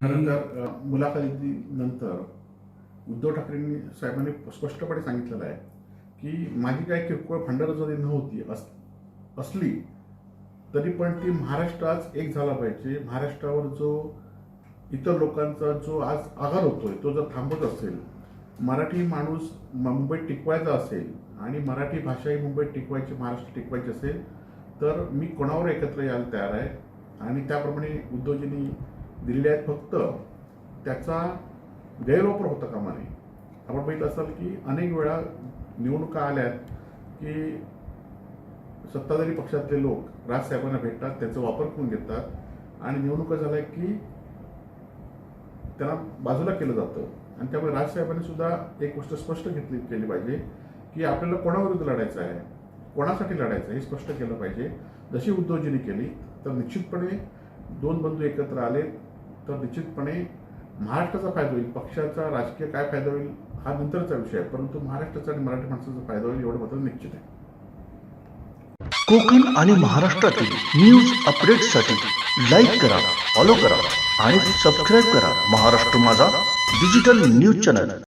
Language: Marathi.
त्यानंतर मुलाखतीनंतर उद्धव ठाकरेंनी साहेबांनी स्पष्टपणे सांगितलेलं आहे की माझी काही किरकोळ भंडारा जरी नव्हती असली तरी पण ती महाराष्ट्रात एक झाला पाहिजे. महाराष्ट्रावर जो इतर लोकांचा जो आज आघात होतोय तो जर थांबत असेल, मराठी माणूस मुंबईत टिकवायचा असेल आणि मराठी भाषा ही मुंबईत टिकवायची, महाराष्ट्र टिकवायची असेल तर मी कोणावर एकत्र यायला तयार आहे. आणि त्याप्रमाणे उद्धवजींनी दिलेले आहेत. फक्त त्याचा गैरवापर होता कामा नये. आपण बघितलं असाल की अनेक वेळा निवडणुका आल्यात की सत्ताधारी पक्षातले लोक राजसाहेबांना भेटतात, त्याचा वापर करून घेतात आणि निवडणुका झाल्या की त्यांना बाजूला केलं जातं. आणि त्यामुळे राजसाहेबांनी सुद्धा एक गोष्ट स्पष्ट केली पाहिजे की आपल्याला कोणाविरुद्ध लढायचं आहे, कोणासाठी लढायचं हे स्पष्ट केलं पाहिजे. जशी उद्धवजींनी केली तर निश्चितपणे दोन बंधू एकत्र आले तर निश्चितपणे महाराष्ट्राचा फायदा होईल. पक्षाचा राजकीय काय फायदा होईल हा नंतरचा विषय आहे, परंतु महाराष्ट्राचा आणि मराठी माणसाचा फायदा होईल एवढं मात्र निश्चित आहे. कोकण आणि महाराष्ट्रातील न्यूज अपडेट्ससाठी लाईक करा, फॉलो करा आणि सबस्क्राईब करा महाराष्ट्र माझा डिजिटल न्यूज चॅनल.